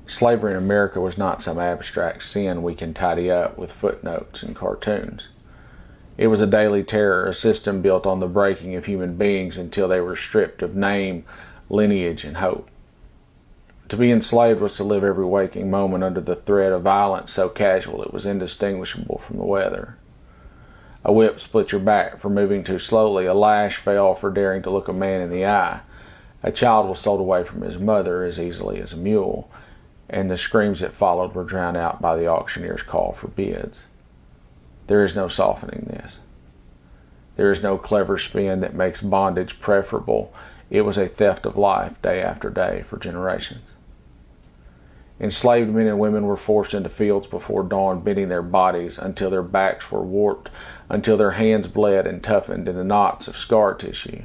Slavery in America was not some abstract sin we can tidy up with footnotes and cartoons. It was a daily terror, a system built on the breaking of human beings until they were stripped of name, lineage, and hope. To be enslaved was to live every waking moment under the threat of violence so casual it was indistinguishable from the weather. A whip split your back for moving too slowly, a lash fell for daring to look a man in the eye. A child was sold away from his mother as easily as a mule, and the screams that followed were drowned out by the auctioneer's call for bids. There is no softening this. There is no clever spin that makes bondage preferable. It was a theft of life day after day for generations. Enslaved men and women were forced into fields before dawn, bending their bodies until their backs were warped, until their hands bled and toughened into knots of scar tissue.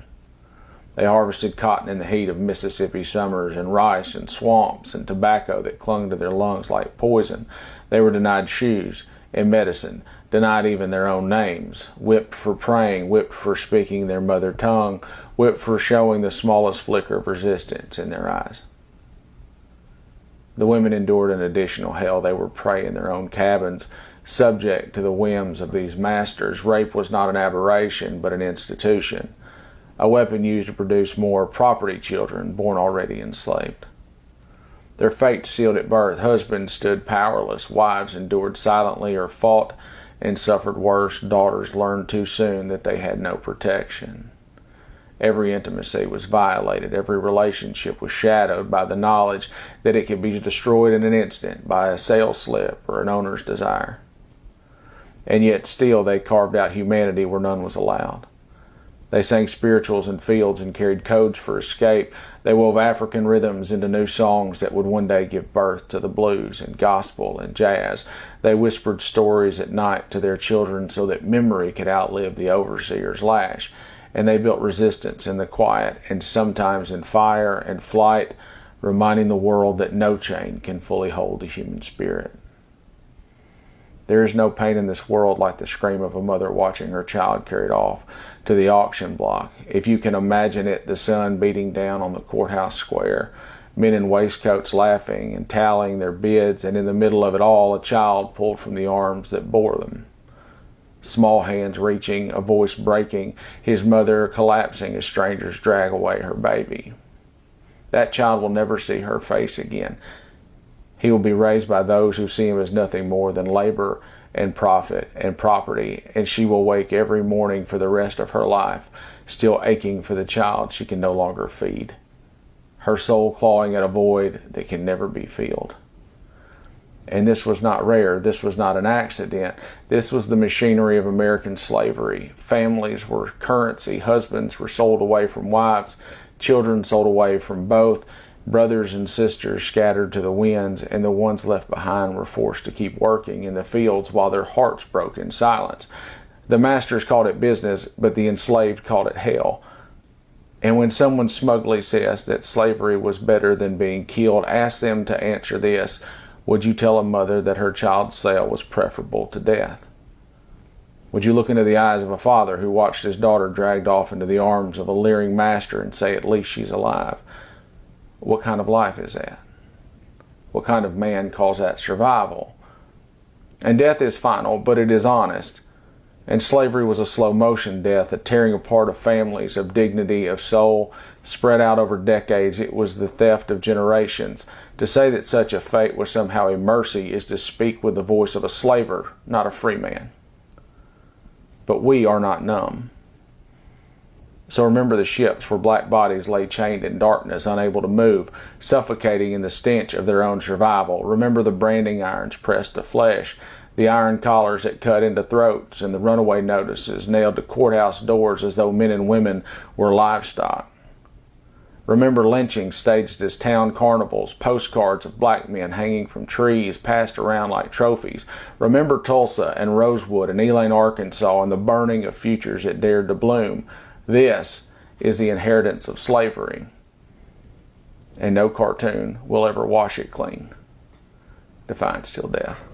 They harvested cotton in the heat of Mississippi summers, and rice and swamps and tobacco that clung to their lungs like poison. They were denied shoes and medicine, denied even their own names, whipped for praying, whipped for speaking their mother tongue, whipped for showing the smallest flicker of resistance in their eyes. The women endured an additional hell. They were prey in their own cabins, subject to the whims of these masters. Rape was not an aberration, but an institution, a weapon used to produce more property children born already enslaved. Their fate sealed at birth. Husbands stood powerless. Wives endured silently or fought and suffered worse. Daughters learned too soon that they had no protection. Every intimacy was violated. Every relationship was shadowed by the knowledge that it could be destroyed in an instant by a sales slip or an owner's desire. And yet still they carved out humanity where none was allowed. They sang spirituals in fields and carried codes for escape. They wove African rhythms into new songs that would one day give birth to the blues and gospel and jazz. They whispered stories at night to their children so that memory could outlive the overseer's lash. And they built resistance in the quiet and sometimes in fire and flight, reminding the world that no chain can fully hold the human spirit. There is no pain in this world like the scream of a mother watching her child carried off to the auction block. If you can imagine it, the sun beating down on the courthouse square, men in waistcoats laughing and tallying their bids, and in the middle of it all, a child pulled from the arms that bore them. Small hands reaching, a voice breaking, his mother collapsing as strangers drag away her baby. That child will never see her face again. He will be raised by those who see him as nothing more than labor and profit and property, and she will wake every morning for the rest of her life, still aching for the child she can no longer feed, her soul clawing at a void that can never be filled. And this was not rare. This was not an accident. This was the machinery of American slavery. Families were currency. Husbands were sold away from wives. Children sold away from both. Brothers and sisters scattered to the winds, and the ones left behind were forced to keep working in the fields while their hearts broke in silence. The masters called it business, but the enslaved called it hell. And when someone smugly says that slavery was better than being killed, ask them to answer this. Would you tell a mother that her child's sale was preferable to death? Would you look into the eyes of a father who watched his daughter dragged off into the arms of a leering master and say, at least she's alive? What kind of life is that? What kind of man calls that survival? And death is final, but it is honest. And slavery was a slow-motion death, a tearing apart of families, of dignity, of soul, spread out over decades. It was the theft of generations. To say that such a fate was somehow a mercy is to speak with the voice of a slaver, not a free man. But we are not numb. So remember the ships where black bodies lay chained in darkness, unable to move, suffocating in the stench of their own survival. Remember the branding irons pressed to flesh, the iron collars that cut into throats, and the runaway notices nailed to courthouse doors as though men and women were livestock. Remember lynchings staged as town carnivals, postcards of black men hanging from trees passed around like trophies. Remember Tulsa and Rosewood and Elaine, Arkansas, and the burning of futures that dared to bloom. This is the inheritance of slavery, and no cartoon will ever wash it clean. Defiance till death.